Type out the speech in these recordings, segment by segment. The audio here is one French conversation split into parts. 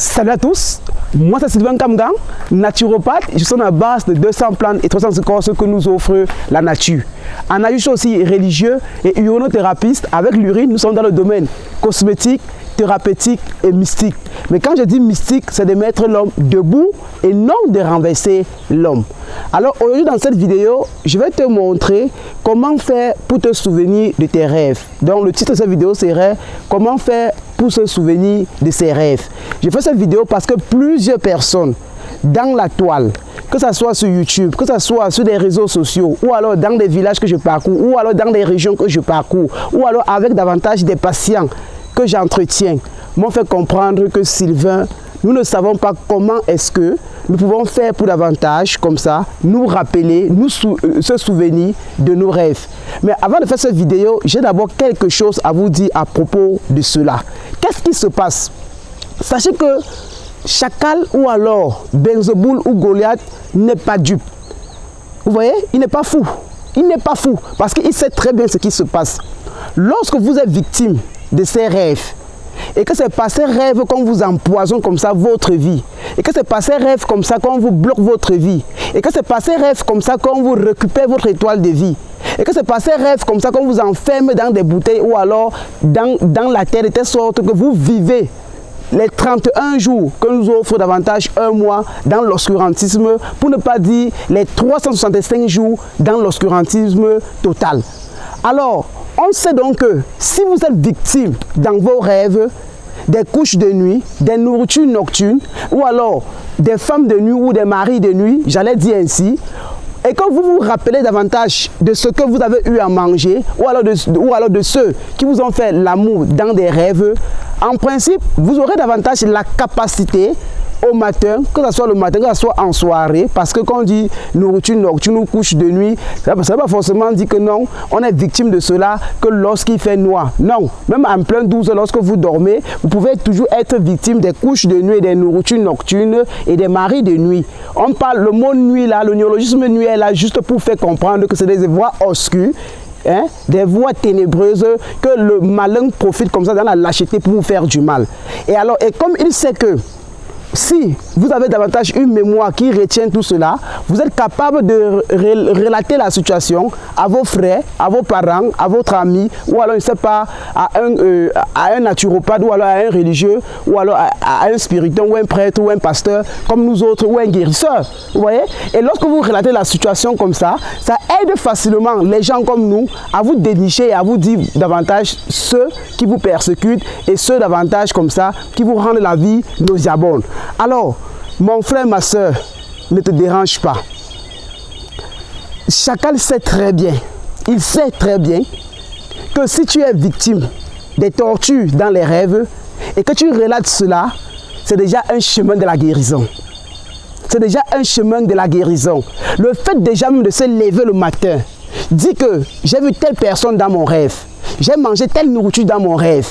Salut à tous, moi c'est Sylvain Kamgang, naturopathe. Je suis à la base de 200 plantes et 300 écorces que nous offre la nature. En ajoutant aussi religieux et uronothérapeute, avec l'urine, nous sommes dans le domaine cosmétique, thérapeutique et mystique. Mais quand je dis mystique, c'est de mettre l'homme debout et non de renverser l'homme. Alors aujourd'hui dans cette vidéo, je vais te montrer comment faire pour te souvenir de tes rêves. Donc le titre de cette vidéo serait comment faire pour se souvenir de ses rêves. Je fais cette vidéo parce que plusieurs personnes dans la toile, que ce soit sur YouTube, que ce soit sur des réseaux sociaux, ou alors dans des villages que je parcours, ou alors dans des régions que je parcours, ou alors avec davantage des patients que j'entretiens, m'ont fait comprendre que Sylvain, nous ne savons pas comment est-ce que nous pouvons faire pour davantage comme ça, nous rappeler, se souvenir de nos rêves. Mais avant de faire cette vidéo, j'ai d'abord quelque chose à vous dire à propos de cela. Qu'est-ce qui se passe? Sachez que Chacal ou alors Belzéboul ou Goliath n'est pas dupe. Vous voyez, il n'est pas fou. Il n'est pas fou parce qu'il sait très bien ce qui se passe. Lorsque vous êtes victime de ces rêves, et que c'est par ces rêves qu'on vous empoisonne comme ça votre vie, et que c'est par ces rêves comme ça qu'on vous bloque votre vie, et que c'est par ces rêves comme ça qu'on vous récupère votre étoile de vie, et que c'est par ces rêves comme ça qu'on vous enferme dans des bouteilles ou alors dans la terre de telle sorte que vous vivez les 31 jours que nous offre davantage un mois dans l'obscurantisme, pour ne pas dire les 365 jours dans l'obscurantisme total. Alors, on sait donc que si vous êtes victime dans vos rêves des couches de nuit, des nourritures nocturnes, ou alors des femmes de nuit ou des maris de nuit, j'allais dire ainsi, et que vous vous rappelez davantage de ce que vous avez eu à manger, ou alors de ceux qui vous ont fait l'amour dans des rêves, en principe, vous aurez davantage la capacité au matin, que ce soit le matin, que ce soit en soirée, parce que quand on dit nourriture nocturne ou couche de nuit, ça ne veut pas forcément dire que non, on est victime de cela que lorsqu'il fait noir. Non, même en plein 12 heures, lorsque vous dormez, vous pouvez toujours être victime des couches de nuit, des nourritures nocturnes et des maris de nuit. On parle, le mot nuit là, le néologisme nuit est là juste pour faire comprendre que c'est des voies obscures. Des voies ténébreuses que le malin profite comme ça dans la lâcheté pour vous faire du mal. Et alors, et comme il sait que si vous avez davantage une mémoire qui retient tout cela, vous êtes capable de relater la situation à vos frères, à vos parents, à votre ami, ou alors, je ne sais pas, à un naturopathe, ou alors à un religieux, ou alors à un spiritain, ou un prêtre, ou un pasteur, comme nous autres, ou un guérisseur. Vous voyez? Et lorsque vous relatez la situation comme ça aide facilement les gens comme nous à vous dénicher et à vous dire davantage ceux qui vous persécutent et ceux davantage comme ça qui vous rendent la vie nauséabonde. Alors, mon frère, ma soeur, ne te dérange pas. Chacal sait très bien, il sait très bien que si tu es victime des tortures dans les rêves et que tu relates cela, c'est déjà un chemin de la guérison. C'est déjà un chemin de la guérison. Le fait déjà même de se lever le matin, dit que j'ai vu telle personne dans mon rêve, j'ai mangé telle nourriture dans mon rêve,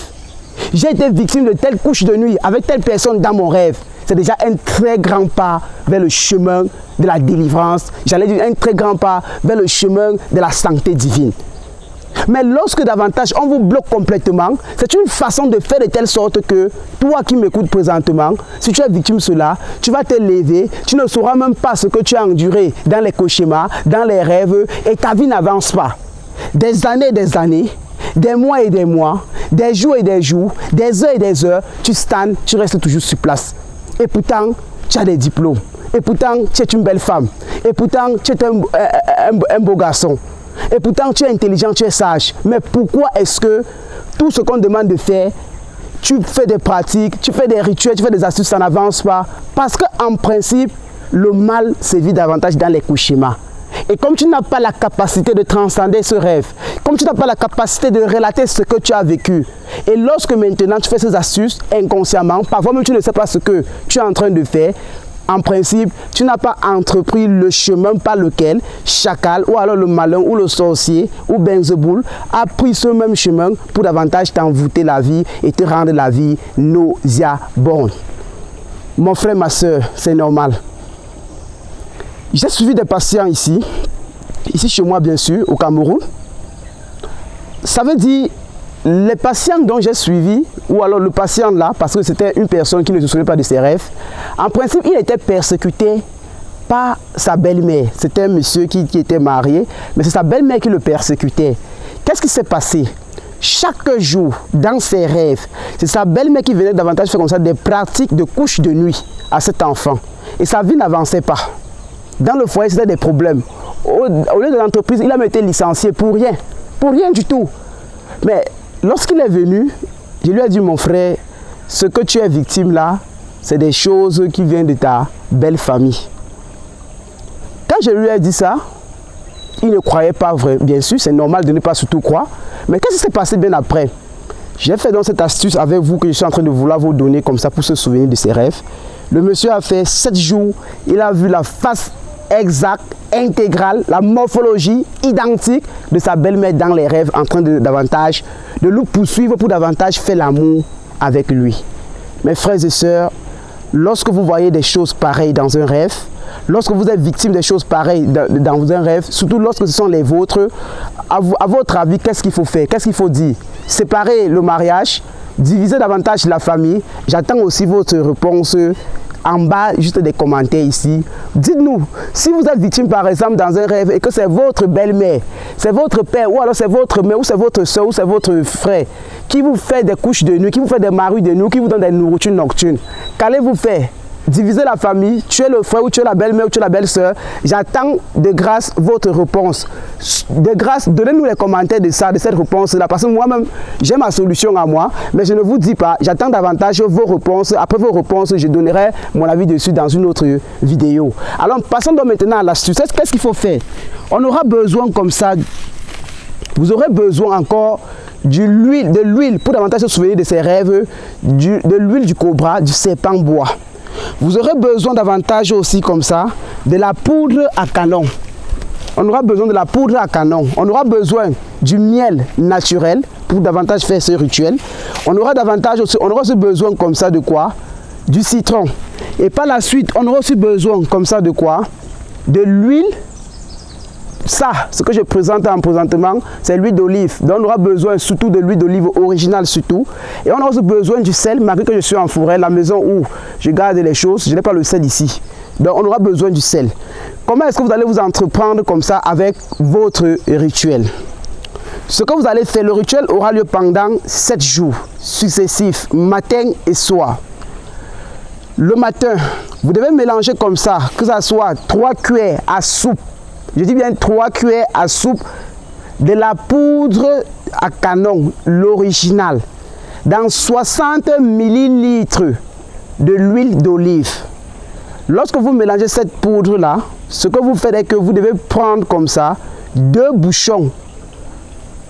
j'ai été victime de telle couche de nuit avec telle personne dans mon rêve. C'est déjà un très grand pas vers le chemin de la délivrance. J'allais dire un très grand pas vers le chemin de la sainteté divine. Mais lorsque davantage on vous bloque complètement, c'est une façon de faire de telle sorte que toi qui m'écoutes présentement, si tu es victime de cela, tu vas te lever, tu ne sauras même pas ce que tu as enduré dans les cauchemars, dans les rêves, et ta vie n'avance pas. Des années, des mois et des mois, des jours et des jours, des heures et des heures, tu stagnes, tu restes toujours sur place. Et pourtant, tu as des diplômes. Et pourtant, tu es une belle femme. Et pourtant, tu es un beau garçon. Et pourtant, tu es intelligent, tu es sage. Mais pourquoi est-ce que tout ce qu'on demande de faire, tu fais des pratiques, tu fais des rituels, tu fais des astuces, ça n'avance pas? Parce qu'en principe, le mal sévit davantage dans les cauchemars. Et comme tu n'as pas la capacité de transcender ce rêve, comme tu n'as pas la capacité de relater ce que tu as vécu, et lorsque maintenant tu fais ces astuces inconsciemment, parfois même tu ne sais pas ce que tu es en train de faire, en principe, tu n'as pas entrepris le chemin par lequel Chacal, ou alors le malin, ou le sorcier, ou Belzéboul a pris ce même chemin pour davantage t'envoûter la vie et te rendre la vie nauséabonde. Mon frère, ma soeur, c'est normal. J'ai suivi des patients ici chez moi bien sûr, au Cameroun. Ça veut dire les patients dont j'ai suivi, ou alors le patient là, parce que c'était une personne qui ne se souvenait pas de ses rêves, en principe, il était persécuté par sa belle-mère. C'était un monsieur qui était marié, mais c'est sa belle-mère qui le persécutait. Qu'est-ce qui s'est passé? Chaque jour, dans ses rêves, c'est sa belle-mère qui venait davantage faire comme ça des pratiques de couche de nuit à cet enfant. Et sa vie n'avançait pas. Dans le foyer, c'était des problèmes. Au lieu de l'entreprise, il a été licencié pour rien du tout. Mais lorsqu'il est venu, je lui ai dit, mon frère, ce que tu es victime là, c'est des choses qui viennent de ta belle famille. Quand je lui ai dit ça, il ne croyait pas vrai. Bien sûr, c'est normal de ne pas surtout croire. Mais qu'est-ce qui s'est passé bien après? J'ai fait donc cette astuce avec vous que je suis en train de vouloir vous donner comme ça pour se souvenir de ses rêves. Le monsieur a fait 7 jours, il a vu la face exacte, intégrale, la morphologie identique de sa belle-mère dans les rêves en train de le poursuivre pour davantage faire l'amour avec lui. Mes frères et sœurs, lorsque vous voyez des choses pareilles dans un rêve, lorsque vous êtes victime des choses pareilles dans un rêve, surtout lorsque ce sont les vôtres, à votre avis, qu'est-ce qu'il faut faire? Qu'est-ce qu'il faut dire? Séparer le mariage, diviser davantage la famille. J'attends aussi votre réponse en bas, juste des commentaires ici. Dites-nous, si vous êtes victime par exemple dans un rêve et que c'est votre belle-mère, c'est votre père, ou alors c'est votre mère, ou c'est votre soeur, ou c'est votre frère, qui vous fait des couches de nuit, qui vous fait des maris de nuit, qui vous donne des nourritures nocturnes, qu'allez-vous faire? Diviser la famille, tuer le frère ou tuer la belle-mère ou tuer la belle-sœur. J'attends de grâce votre réponse. De grâce, donnez-nous les commentaires de ça, de cette réponse-là. Parce que moi-même, j'ai ma solution à moi, mais je ne vous dis pas. J'attends davantage vos réponses. Après vos réponses, je donnerai mon avis dessus dans une autre vidéo. Alors, passons donc maintenant à l'astuce. Qu'est-ce qu'il faut faire? On aura besoin comme ça. Vous aurez besoin encore de l'huile pour davantage se souvenir de ses rêves, de l'huile du cobra, du serpent bois. Vous aurez besoin davantage aussi comme ça de la poudre à canon. On aura besoin de la poudre à canon. On aura besoin du miel naturel pour davantage faire ce rituel. On aura aussi besoin comme ça de quoi? Du citron. Et par la suite, on aura aussi besoin comme ça de quoi? De l'huile. Ça, ce que je présente en présentement, c'est l'huile d'olive. Donc on aura besoin surtout de l'huile d'olive originale surtout. Et on aura aussi besoin du sel, malgré que je suis en forêt, la maison où je garde les choses, je n'ai pas le sel ici. Donc on aura besoin du sel. Comment est-ce que vous allez vous entreprendre comme ça avec votre rituel? Ce que vous allez faire, le rituel aura lieu pendant 7 jours successifs, matin et soir. Le matin, vous devez mélanger comme ça, que ce soit 3 cuillères à soupe. Je dis bien 3 cuillères à soupe de la poudre à canon, l'original, dans 60 ml de l'huile d'olive. Lorsque vous mélangez cette poudre-là, ce que vous faites est que vous devez prendre comme ça 2 bouchons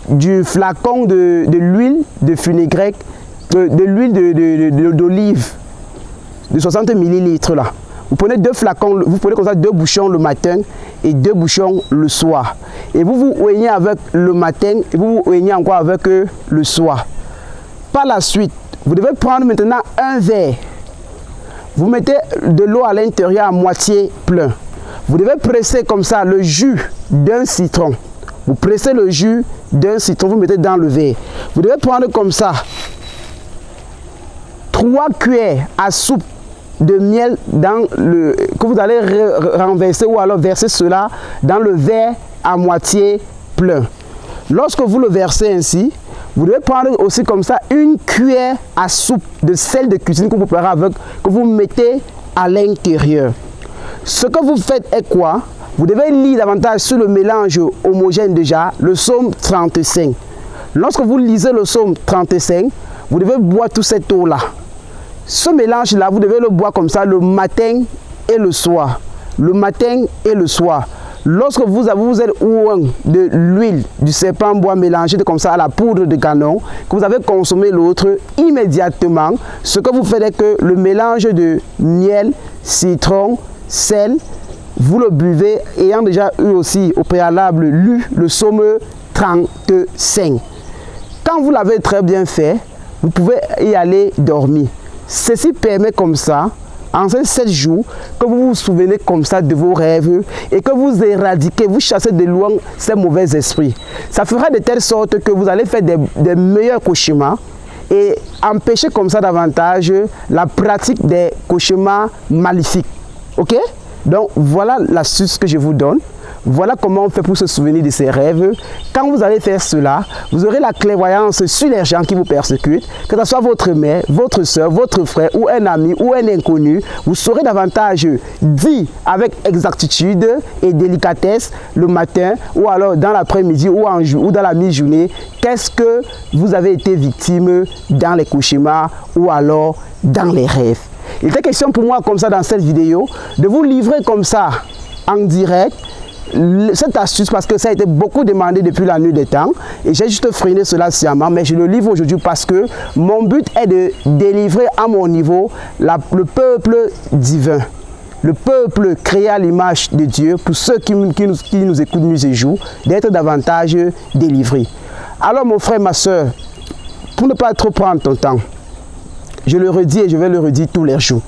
du flacon de l'huile de fenugrec, de l'huile d'olive de 60 ml là. Vous prenez 2 flacons, vous prenez comme ça 2 bouchons le matin et 2 bouchons le soir. Et vous vous oignez avec le matin et vous vous oignez encore avec le soir. Par la suite, vous devez prendre maintenant un verre. Vous mettez de l'eau à l'intérieur à moitié plein. Vous devez presser comme ça le jus d'un citron. Vous pressez le jus d'un citron, vous mettez dans le verre. Vous devez prendre comme ça 3 cuillères à soupe de miel que vous allez renverser ou alors verser cela dans le verre à moitié plein. Lorsque vous le versez ainsi, vous devez prendre aussi comme ça 1 cuillère à soupe de sel de cuisine que vous préparez avec, que vous mettez à l'intérieur. Ce que vous faites est quoi? Vous devez lire davantage sur le mélange homogène déjà, le psaume 35. Lorsque vous lisez le psaume 35, vous devez boire toute cette eau-là. Ce mélange-là, vous devez le boire comme ça le matin et le soir. Le matin et le soir. Lorsque vous êtes loin de l'huile du serpent bois mélangée comme ça à la poudre de canon, que vous avez consommé l'autre, immédiatement, ce que vous faites est que le mélange de miel, citron, sel, vous le buvez ayant déjà eu aussi au préalable lu le psaume 35. Quand vous l'avez très bien fait, vous pouvez y aller dormir. Ceci permet comme ça en ces 7 jours, que vous vous souvenez comme ça de vos rêves et que vous éradiquez, vous chassez de loin ces mauvais esprits. Ça fera de telle sorte que vous allez faire des meilleurs cauchemars et empêcher comme ça davantage la pratique des cauchemars maléfiques. Ok? Donc voilà l'astuce que je vous donne. Voilà comment on fait pour se souvenir de ses rêves. Quand vous allez faire cela, vous aurez la clairvoyance sur les gens qui vous persécutent, que ce soit votre mère, votre soeur, votre frère ou un ami ou un inconnu. Vous saurez davantage dire avec exactitude et délicatesse le matin ou alors dans l'après-midi ou dans la mi-journée qu'est-ce que vous avez été victime dans les cauchemars ou alors dans les rêves. Il était question pour moi comme ça dans cette vidéo de vous livrer comme ça en direct cette astuce parce que ça a été beaucoup demandé depuis la nuit des temps et j'ai juste freiné cela sciemment, mais je le livre aujourd'hui parce que mon but est de délivrer à mon niveau le peuple divin, le peuple créé à l'image de Dieu, pour ceux qui nous écoutent nuit et jour, d'être davantage délivrés. Alors mon frère, ma soeur, pour ne pas trop prendre ton temps, je le redis et je vais le redire tous les jours.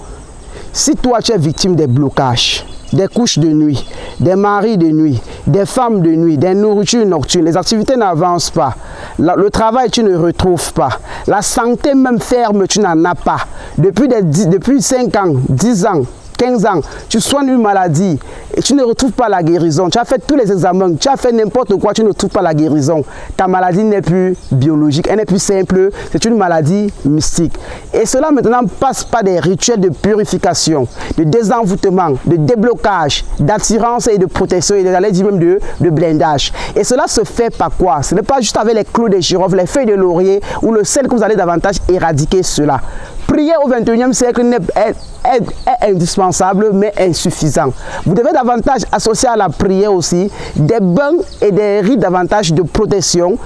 Si toi tu es victime des blocages, des couches de nuit, des maris de nuit, des femmes de nuit, des nourritures nocturnes, les activités n'avancent pas, le travail tu ne retrouves pas, la santé même ferme tu n'en as pas, depuis 5 ans, 10 ans, 15 ans, tu soignes une maladie et tu ne retrouves pas la guérison. Tu as fait tous les examens, tu as fait n'importe quoi, tu ne trouves pas la guérison. Ta maladie n'est plus biologique, elle n'est plus simple, c'est une maladie mystique. Et cela maintenant passe par des rituels de purification, de désenvoûtement, de déblocage, d'attirance et de protection et j'allais dire même de blindage. Et cela se fait par quoi? Ce n'est pas juste avec les clous de girofle, les feuilles de laurier ou le sel que vous allez davantage éradiquer cela. Prier au 21e siècle est indispensable mais insuffisant. Vous devez davantage associer à la prière aussi des bains et des rites davantage de protection.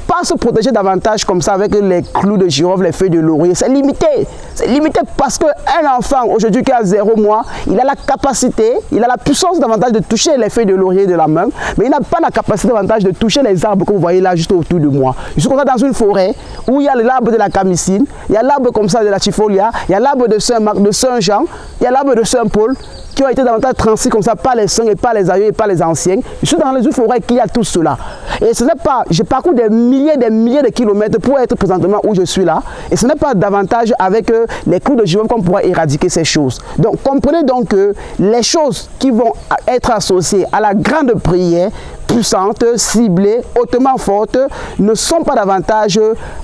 Pas se protéger davantage comme ça avec les clous de girofle, les feuilles de laurier. C'est limité. C'est limité parce qu'un enfant aujourd'hui qui a 0 mois, il a la capacité, il a la puissance davantage de toucher les feuilles de laurier de la main, mais il n'a pas la capacité davantage de toucher les arbres que vous voyez là juste autour de moi. Je suis comme ça dans une forêt où il y a l'arbre de la camicine, il y a l'arbre comme ça de la tifolia, il y a l'arbre de Saint-Marc, de Saint-Jean, il y a l'arbre de Saint-Paul, qui ont été davantage transmis comme ça par les saints et par les aïeux et par les anciens. Je suis dans une forêt qui a tout cela. Et ce n'est pas, je parcours des milliers de kilomètres pour être présentement où je suis là. Et ce n'est pas davantage avec les clous de girofle qu'on pourra éradiquer ces choses. Donc comprenez donc que les choses qui vont être associées à la grande prière, puissante, ciblée, hautement forte, ne sont pas davantage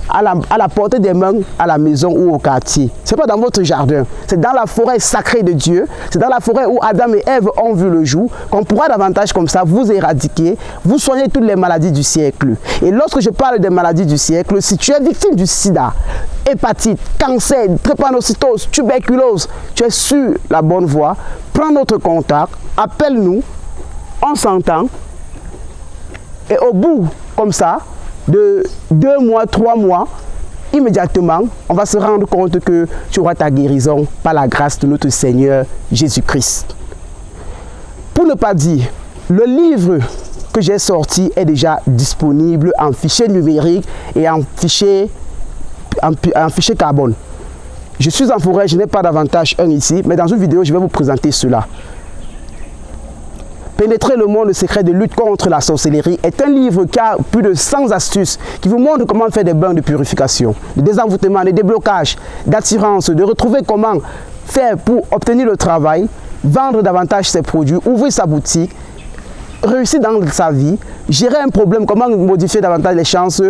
à la portée des mains à la maison ou au quartier. Ce n'est pas dans votre jardin, c'est dans la forêt sacrée de Dieu, c'est dans la forêt où Adam et Ève ont vu le jour, qu'on pourra davantage comme ça vous éradiquer, vous soigner toutes les maladies du siècle. Et lorsque je parle des maladies du siècle, si tu es victime du sida, hépatite, cancer, drépanocytose, tuberculose, tu es sur la bonne voie, prends notre contact, appelle-nous, on s'entend. Et au bout, comme ça, de 2 mois, 3 mois, immédiatement, on va se rendre compte que tu auras ta guérison par la grâce de notre Seigneur Jésus-Christ. Pour ne pas dire, le livre que j'ai sorti est déjà disponible en fichier numérique et en fichier carbone. Je suis en forêt, je n'ai pas d'avantage ici, mais dans une vidéo, je vais vous présenter cela. Pénétrer le monde secret de lutte contre la sorcellerie est un livre qui a plus de 100 astuces qui vous montrent comment faire des bains de purification, de désenvoûtement, de déblocage, d'attirance, de retrouver comment faire pour obtenir le travail, vendre davantage ses produits, ouvrir sa boutique, réussir dans sa vie, gérer un problème, comment modifier davantage les chances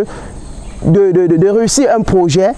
de réussir un projet,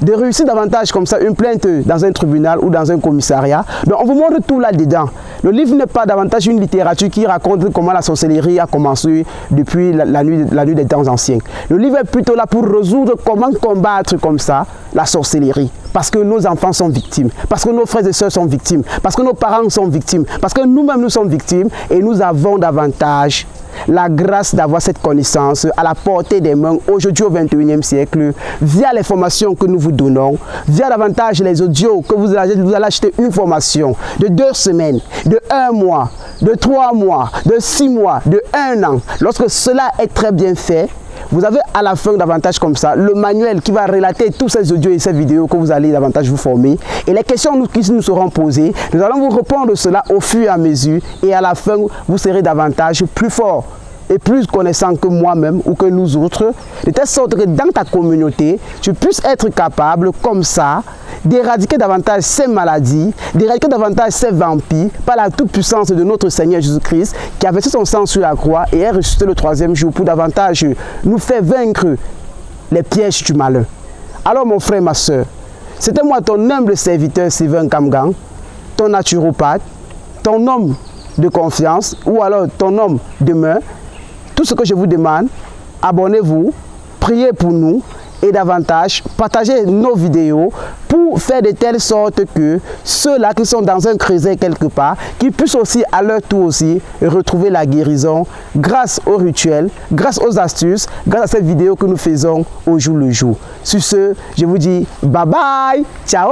de réussir davantage comme ça une plainte dans un tribunal ou dans un commissariat. Donc on vous montre tout là-dedans. Le livre n'est pas davantage une littérature qui raconte comment la sorcellerie a commencé depuis la nuit des temps anciens. Le livre est plutôt là pour résoudre comment combattre comme ça la sorcellerie. Parce que nos enfants sont victimes, parce que nos frères et sœurs sont victimes, parce que nos parents sont victimes, parce que nous-mêmes nous sommes victimes et nous avons davantage la grâce d'avoir cette connaissance à la portée des mains aujourd'hui au 21e siècle via les formations que nous vous donnons, via davantage les audios que vous allez acheter une formation de 2 semaines, de 1 mois, de 3 mois, de 6 mois, de 1 an. Lorsque cela est très bien fait, vous avez à la fin davantage comme ça le manuel qui va relater tous ces audios et ces vidéos que vous allez davantage vous former. Et les questions qui nous seront posées, nous allons vous répondre cela au fur et à mesure. Et à la fin, vous serez davantage plus fort et plus connaissant que moi-même ou que nous autres, de telle sorte que dans ta communauté, tu puisses être capable comme ça d'éradiquer davantage ces maladies, d'éradiquer davantage ces vampires par la toute puissance de notre Seigneur Jésus-Christ qui a versé son sang sur la croix et est ressuscité le 3e jour pour davantage nous faire vaincre les pièges du malin. Alors mon frère, ma soeur, c'était moi ton humble serviteur Sylvain Kamgang, ton naturopathe, ton homme de confiance ou alors ton homme de main. Tout ce que je vous demande, abonnez-vous, priez pour nous et davantage, partagez nos vidéos pour faire de telle sorte que ceux-là qui sont dans un creuset quelque part, qui puissent aussi à leur tour aussi retrouver la guérison grâce aux rituels, grâce aux astuces, grâce à ces vidéos que nous faisons au jour le jour. Sur ce, je vous dis bye bye, ciao!